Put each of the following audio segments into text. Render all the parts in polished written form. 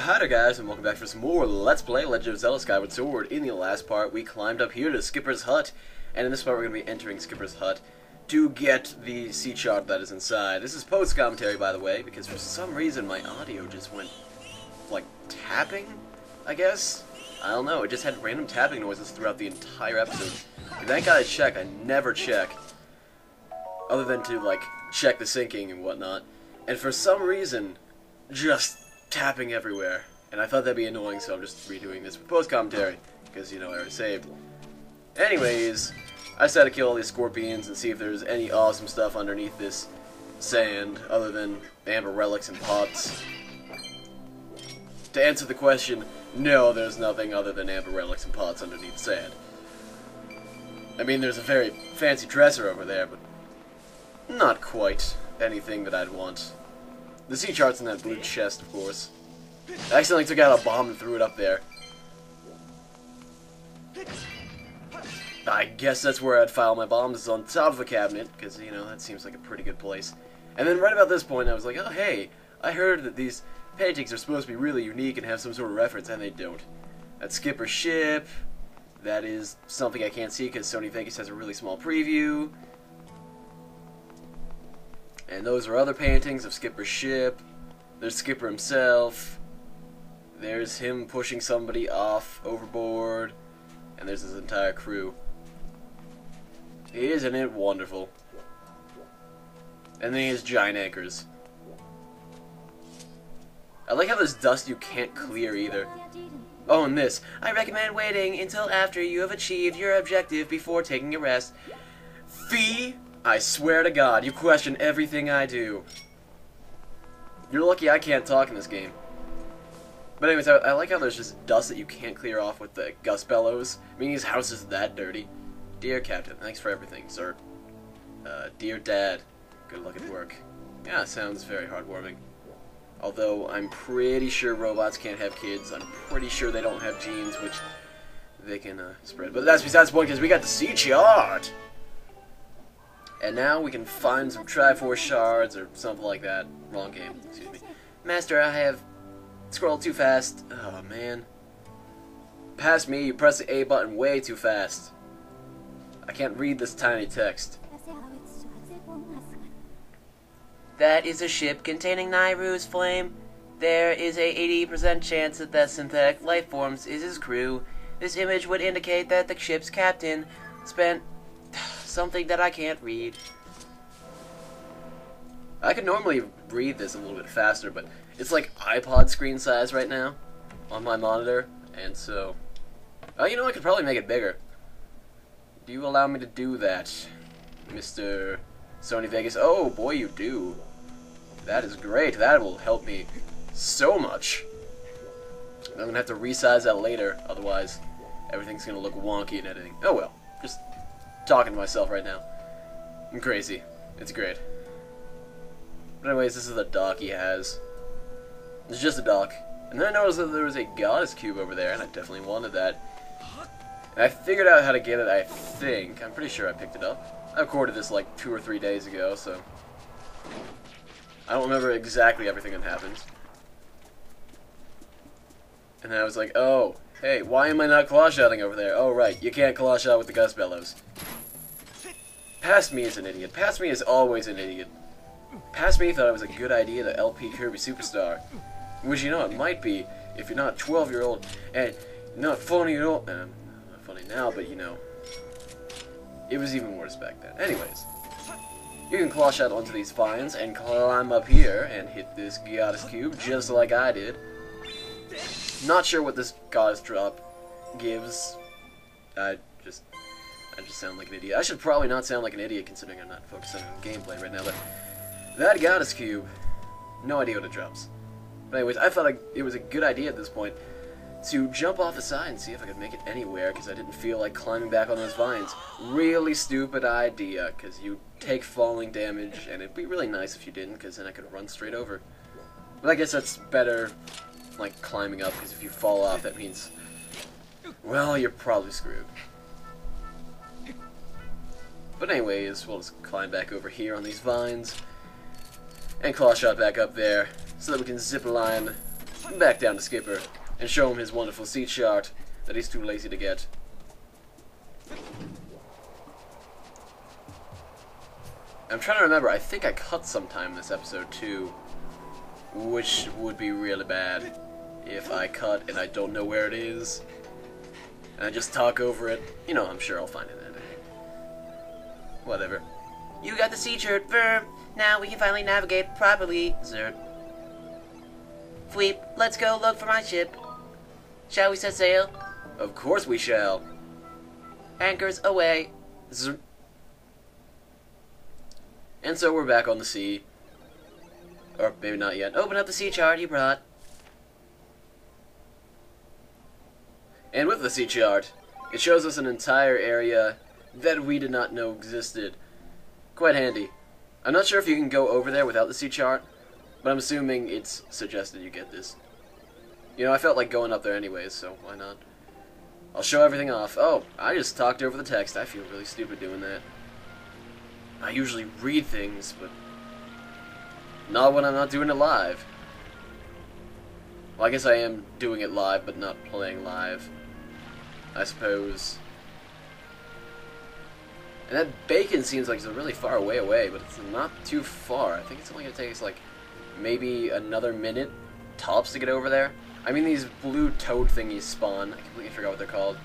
Hi there guys, and welcome back for some more Let's Play Legend of Zelda Skyward Sword. In the last part, we climbed up here to Skipper's hut, and in this part we're going to be entering Skipper's hut to get the sea chart that is inside. This is post-commentary, by the way, because for some reason my audio just went, like, tapping, I guess? I don't know, it just had random tapping noises throughout the entire episode. Thank God I check, I never check, other than to, like, check the syncing and whatnot. And for some reason, just tapping everywhere, and I thought that'd be annoying, so I'm just redoing this with post-commentary, because, you know, I already saved. Anyways, I decided to kill all these scorpions and see if there's any awesome stuff underneath this sand, other than amber relics and pots. To answer the question, no, there's nothing other than amber relics and pots underneath sand. I mean, there's a very fancy dresser over there, but not quite anything that I'd want. The sea chart's in that blue chest, of course. I accidentally took out a bomb and threw it up there. I guess that's where I'd file my bombs, is on top of a cabinet, because, you know, that seems like a pretty good place. And then right about this point, I was like, oh, hey, I heard that these paintings are supposed to be really unique and have some sort of reference, and they don't. That's Skipper's ship. That is something I can't see because Sony Vegas has a really small preview. And those are other paintings of Skipper's ship. There's Skipper himself. There's him pushing somebody off overboard. And there's his entire crew. Isn't it wonderful? And then he has giant anchors. I like how there's dust you can't clear either. Oh, and this. I recommend waiting until after you have achieved your objective before taking a rest. Fee? I swear to God, you question everything I do. You're lucky I can't talk in this game. But anyways, I like how there's just dust that you can't clear off with the gust bellows. I mean, his house is that dirty. Dear Captain, thanks for everything, sir. Dear Dad, good luck at work. Yeah, sounds very heartwarming. Although, I'm pretty sure robots can't have kids. I'm pretty sure they don't have genes, which they can spread. But that's besides the point, because we got the sea chart! And now we can find some Triforce shards or something like that. Wrong game, excuse me. Master, I have scrolled too fast. Oh, man. Past me, you press the A button way too fast. I can't read this tiny text. That is a ship containing Nairu's flame. There is a 80% chance that the synthetic life forms is his crew. This image would indicate that the ship's captain spent something that I can't read. I could normally read this a little bit faster, but it's like iPod screen size right now on my monitor, and so... Oh, you know, I could probably make it bigger. Do you allow me to do that, Mr. Sony Vegas? Oh, boy, you do. That is great. That will help me so much. I'm going to have to resize that later, otherwise everything's going to look wonky in editing. Oh, well. Just talking to myself right now. I'm crazy. It's great. But anyways, this is the dock he has. It's just a dock. And then I noticed that there was a goddess cube over there, and I definitely wanted that. And I figured out how to get it, I think. I'm pretty sure I picked it up. I recorded this like 2 or 3 days ago, so I don't remember exactly everything that happened. And then I was like, oh, hey, why am I not claw-shotting over there? Oh, right, you can't claw-shot with the gust bellows. Past me is an idiot. Past me is always an idiot. Past me thought it was a good idea to LP Kirby Superstar. Which, you know, it might be if you're not 12-year-old and not funny at all. Not funny now, but, you know, it was even worse back then. Anyways, you can claw-shot onto these vines and climb up here and hit this goddess cube just like I did. Not sure what this goddess drop gives. I just sound like an idiot. I should probably not sound like an idiot considering I'm not focusing on gameplay right now, but that goddess cube, no idea what it drops. But anyways, I thought it was a good idea at this point to jump off the side and see if I could make it anywhere, because I didn't feel like climbing back on those vines. Really stupid idea, because you take falling damage, and it'd be really nice if you didn't, because then I could run straight over. But I guess that's better, like, climbing up, because if you fall off, that means, well, you're probably screwed. But anyways, we'll just climb back over here on these vines, and claw shot back up there, so that we can zip line back down to Skipper and show him his wonderful seat chart that he's too lazy to get. I'm trying to remember, I think I cut sometime this episode too, which would be really bad if I cut and I don't know where it is, and I just talk over it. You know, I'm sure I'll find it editing. Whatever. You got the sea chart, Verb. Now we can finally navigate properly, Zert. Fweep, let's go look for my ship. Shall we set sail? Of course we shall. Anchors away. Zert. And so we're back on the sea. Or maybe not yet. Open up the sea chart you brought. And with the sea chart, it shows us an entire area that we did not know existed. Quite handy. I'm not sure if you can go over there without the sea chart, but I'm assuming it's suggested you get this. You know, I felt like going up there anyways, so why not? I'll show everything off. Oh, I just talked over the text. I feel really stupid doing that. I usually read things, but not when I'm not doing it live. Well, I guess I am doing it live, but not playing live, I suppose. And that bacon seems like it's a really far away, but it's not too far. I think it's only going to take us, like, maybe another minute tops to get over there. I mean, these blue toad thingies spawn. I completely forgot what they're called.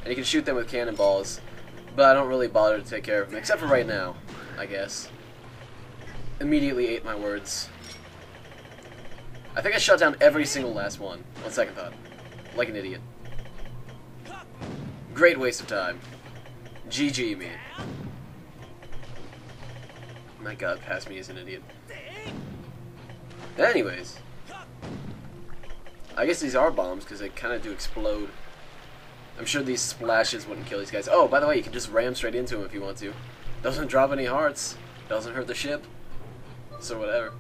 And you can shoot them with cannonballs, but I don't really bother to take care of them, except for right now, I guess. Immediately ate my words. I think I shut down every single last one, on second thought. Like an idiot. Great waste of time. GG me. My god, past me is an idiot. Anyways. I guess these are bombs, because they kind of do explode. I'm sure these splashes wouldn't kill these guys. Oh, by the way, you can just ram straight into them if you want to. Doesn't drop any hearts. Doesn't hurt the ship. So whatever.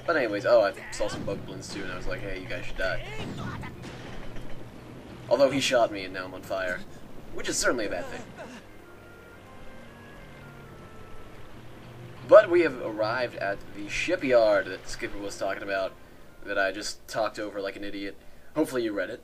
But anyways, oh, I saw some bug blins too, and I was like, hey, you guys should die. Although he shot me, and now I'm on fire. Which is certainly a bad thing. But we have arrived at the shipyard that Skipper was talking about, that I just talked over like an idiot. Hopefully you read it.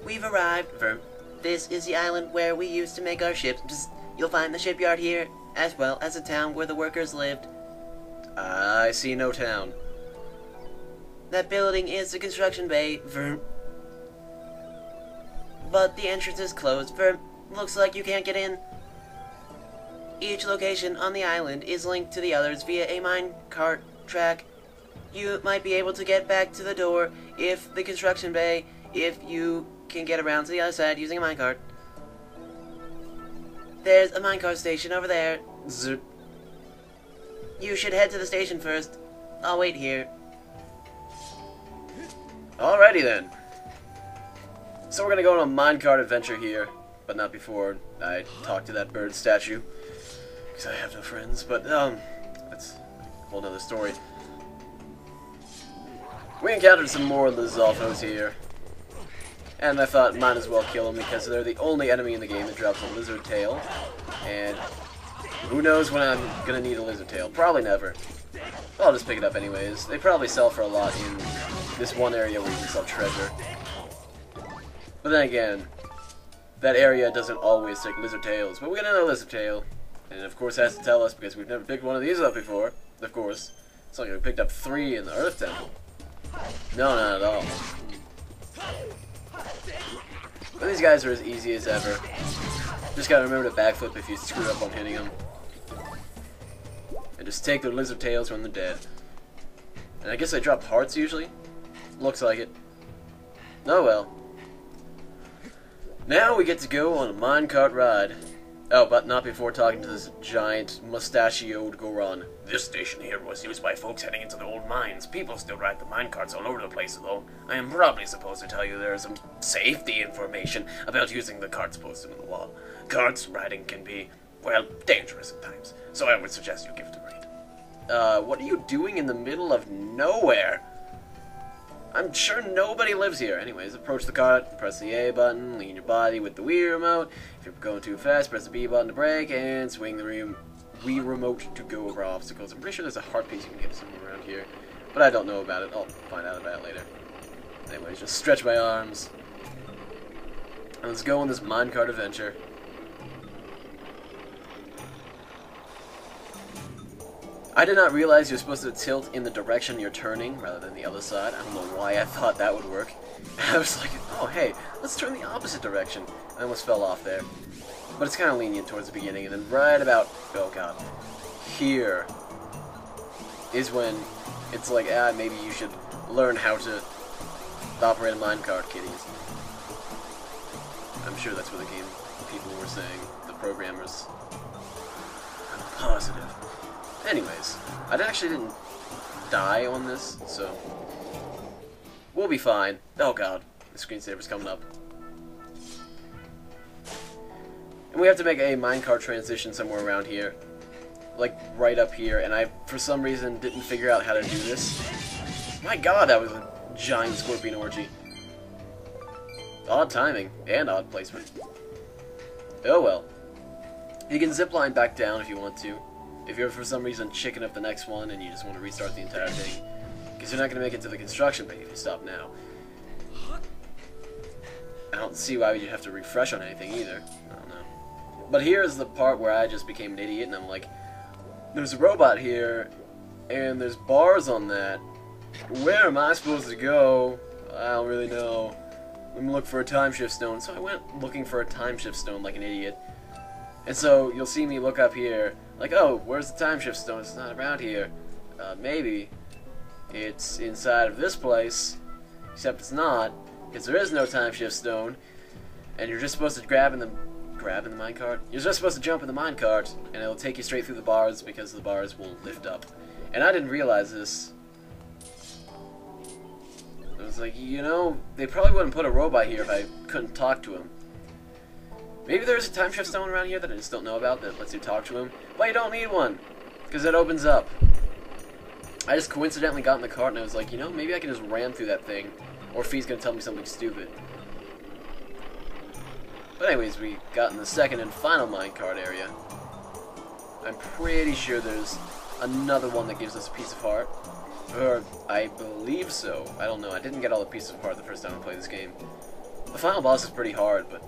We've arrived, Verb. This is the island where we used to make our ships. You'll find the shipyard here, as well as a town where the workers lived. I see no town. That building is the construction bay, Verb. But the entrance is closed, Verb. Looks like you can't get in. Each location on the island is linked to the others via a minecart track. You might be able to get back to the door if the construction bay, if you can get around to the other side using a minecart. There's a minecart station over there. Zip. You should head to the station first. I'll wait here. Alrighty then. So we're gonna go on a minecart adventure here, but not before I talk to that bird statue, because I have no friends. But that's a whole nother story. We encountered some more LoZ here. And I thought might as well kill them because they're the only enemy in the game that drops a lizard tail. And who knows when I'm gonna need a lizard tail? Probably never. I'll just pick it up anyways. They probably sell for a lot in this one area where you can sell treasure. But then again, that area doesn't always take lizard tails. But we got another lizard tail. And of course it has to tell us because we've never picked one of these up before. Of course. It's like we picked up 3 in the Earth Temple. No, not at all. But these guys are as easy as ever. Just gotta remember to backflip if you screw up on hitting them. And just take their lizard tails when they're dead. And I guess they drop hearts usually? Looks like it. Oh well. Now we get to go on a minecart ride. Oh, but not before talking to this giant, mustachioed Goron. This station here was used by folks heading into the old mines. People still ride the minecarts all over the place, though. I am probably supposed to tell you there is some safety information about using the carts posted on the wall. Carts riding can be, well, dangerous at times, so I would suggest you give it a read. What are you doing in the middle of nowhere? I'm sure nobody lives here. Anyways, approach the cart, press the A button, lean your body with the Wii remote. If you're going too fast, press the B button to brake, and swing the Wii remote to go over obstacles. I'm pretty sure there's a heart piece you can get somewhere around here, but I don't know about it. I'll find out about it later. Anyways, just stretch my arms. And let's go on this minecart adventure. I did not realize you're supposed to tilt in the direction you're turning rather than the other side. I don't know why I thought that would work. I was like, oh hey, let's turn the opposite direction. I almost fell off there. But it's kind of lenient towards the beginning, and then right about, oh god, here is when it's like, maybe you should learn how to operate a minecart, kiddies. I'm sure that's what the game people were saying, the programmers. I'm positive. Anyways, I actually didn't die on this, so we'll be fine. Oh god, the screensaver's coming up. And we have to make a minecart transition somewhere around here. Like, right up here, and I, for some reason, didn't figure out how to do this. My god, that was a giant scorpion orgy. Odd timing, and odd placement. Oh well. You can zipline back down if you want to. If you're for some reason chicken up the next one and you just want to restart the entire thing. Because you're not going to make it to the construction bay if you stop now. I don't see why you'd have to refresh on anything either. I don't know. But here's the part where I just became an idiot and I'm like, there's a robot here and there's bars on that. Where am I supposed to go? I don't really know. Let me look for a time shift stone. So I went looking for a time shift stone like an idiot. And so you'll see me look up here, like, oh, where's the time shift stone? It's not around here. Maybe it's inside of this place, except it's not, because there is no time shift stone, and you're just supposed to grab in the minecart? You're just supposed to jump in the minecart, and it'll take you straight through the bars, because the bars will lift up. And I didn't realize this. I was like, you know, they probably wouldn't put a robot here if I couldn't talk to him. Maybe there's a time shift stone around here that I just don't know about that lets you talk to him. But you don't need one, because it opens up. I just coincidentally got in the cart and I was like, you know, maybe I can just ram through that thing. Or if he's going to tell me something stupid. But anyways, we got in the second and final minecart area. I'm pretty sure there's another one that gives us a piece of heart. Or, I believe so. I don't know. I didn't get all the pieces of heart the first time I played this game. The final boss is pretty hard, but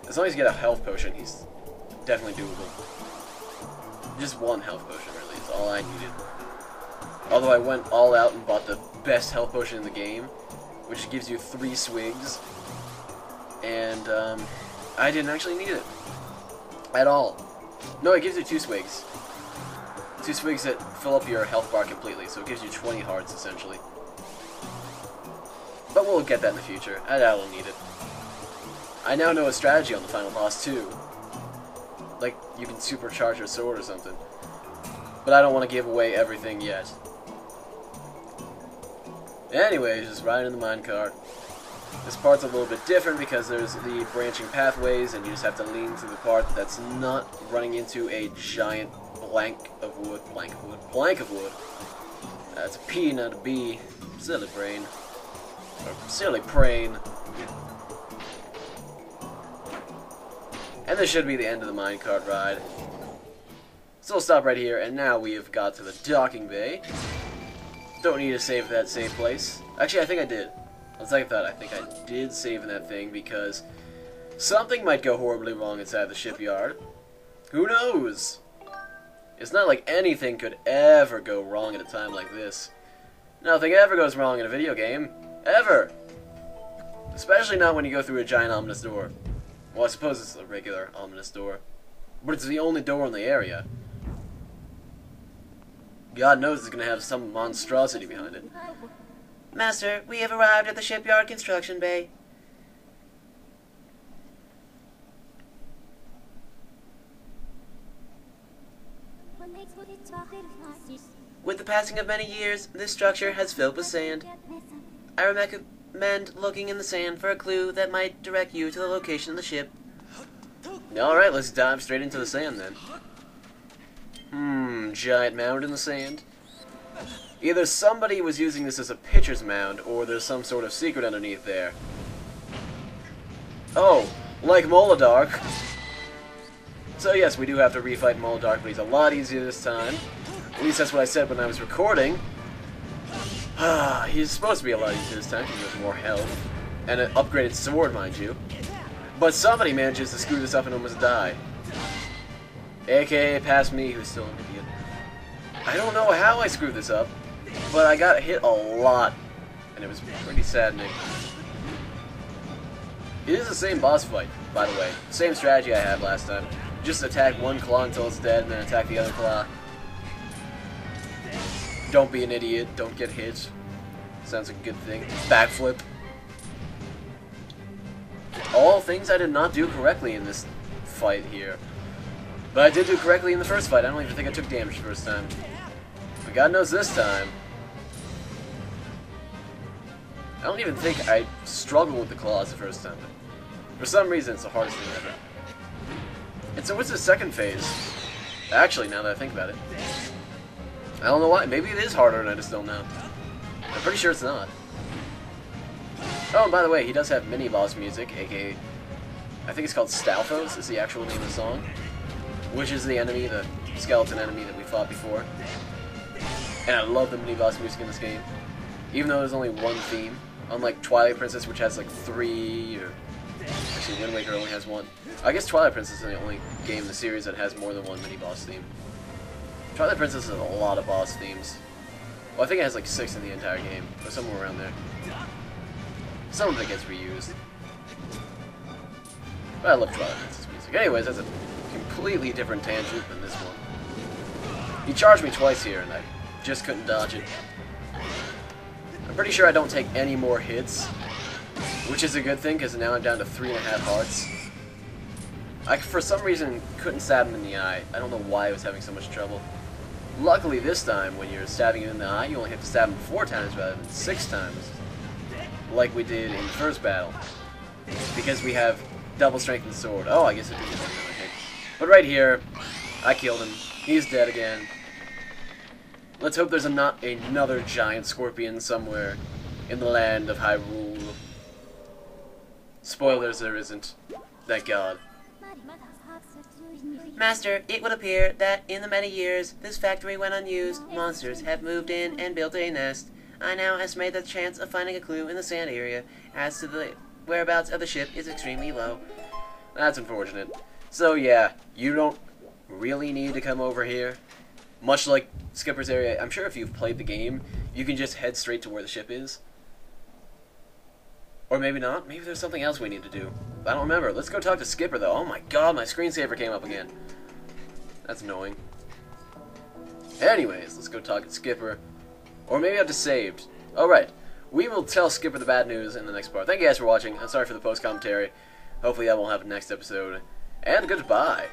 as long as you get a health potion, he's definitely doable. Just one health potion, really, is all I needed. Although I went all out and bought the best health potion in the game, which gives you 3 swigs. And, I didn't actually need it. At all. No, it gives you 2 swigs. 2 swigs that fill up your health bar completely, so it gives you 20 hearts, essentially. But we'll get that in the future. I don't need it. I now know a strategy on the final boss, too. Like, you can supercharge your sword or something. But I don't want to give away everything yet. Anyways, just riding in the minecart. This part's a little bit different because there's the branching pathways, and you just have to lean through the part that's not running into a giant plank of wood. That's a P, not a B. Silly brain. Or silly brain. And this should be the end of the minecart ride. So we'll stop right here, and now we have got to the docking bay. Don't need to save that save place. Actually, I think I did. On second thought, I think I did save in that thing, because something might go horribly wrong inside the shipyard. Who knows? It's not like anything could ever go wrong at a time like this. Nothing ever goes wrong in a video game. Ever! Especially not when you go through a giant ominous door. Well, I suppose it's a regular ominous door. But it's the only door in the area. God knows it's going to have some monstrosity behind it. Master, we have arrived at the shipyard construction bay. With the passing of many years, this structure has filled with sand. I recommend looking in the sand for a clue that might direct you to the location of the ship. Alright, let's dive straight into the sand then. Giant mound in the sand. Either somebody was using this as a pitcher's mound, or there's some sort of secret underneath there. Oh, like Molodark. So yes, we do have to refight Molodark, but he's a lot easier this time. At least that's what I said when I was recording. He's supposed to be a lot easier this time, because he has more health. And an upgraded sword, mind you. But somebody manages to screw this up and almost die. AKA past me, who's still an idiot. I don't know how I screwed this up, but I got hit a lot, and it was pretty saddening. It is the same boss fight, by the way. Same strategy I had last time. Just attack one claw until it's dead, and then attack the other claw. Don't be an idiot, don't get hit. Sounds like a good thing. Backflip. All things I did not do correctly in this fight here. But I did do correctly in the first fight. I don't even think I took damage the first time. But God knows this time. I don't even think I struggled with the claws the first time. But for some reason, it's the hardest thing ever. And so what's the second phase? Actually, now that I think about it. I don't know why. Maybe it is harder and I just don't know. I'm pretty sure it's not. Oh, and by the way, he does have mini-boss music, aka... I think it's called Stalfos, is the actual name of the song. Which is the enemy, the skeleton enemy that we fought before. And I love the mini-boss music in this game. Even though there's only one theme. Unlike Twilight Princess, which has like 3, or... Actually, Wind Waker only has 1. I guess Twilight Princess is the only game in the series that has more than one mini-boss theme. Twilight Princess has a lot of boss themes. Well, I think it has like 6 in the entire game, or somewhere around there. Some of it gets reused. But I love Twilight Princess music. Anyways, that's a completely different tangent than this one. He charged me twice here, and I just couldn't dodge it. I'm pretty sure I don't take any more hits, which is a good thing, because now I'm down to 3.5 hearts. I, for some reason, couldn't stab him in the eye. I don't know why I was having so much trouble. Luckily, this time, when you're stabbing him in the eye, you only have to stab him 4 times rather than 6 times. Like we did in the first battle. Because we have double strength and sword. Oh, I guess it did get another hit. But right here, I killed him. He's dead again. Let's hope there's another giant scorpion somewhere in the land of Hyrule. Spoilers, there isn't. Thank God. Master, it would appear that in the many years this factory went unused, monsters have moved in and built a nest. I now estimate that the chance of finding a clue in the sand area as to the whereabouts of the ship is extremely low. That's unfortunate. So yeah, you don't really need to come over here. Much like Skipper's area, I'm sure if you've played the game, you can just head straight to where the ship is. Or maybe not. Maybe there's something else we need to do. I don't remember. Let's go talk to Skipper, though. Oh my god, my screensaver came up again. That's annoying. Anyways, let's go talk to Skipper. Or maybe I've just saved. Alright. We will tell Skipper the bad news in the next part. Thank you guys for watching. I'm sorry for the post-commentary. Hopefully that won't happen next episode. And goodbye.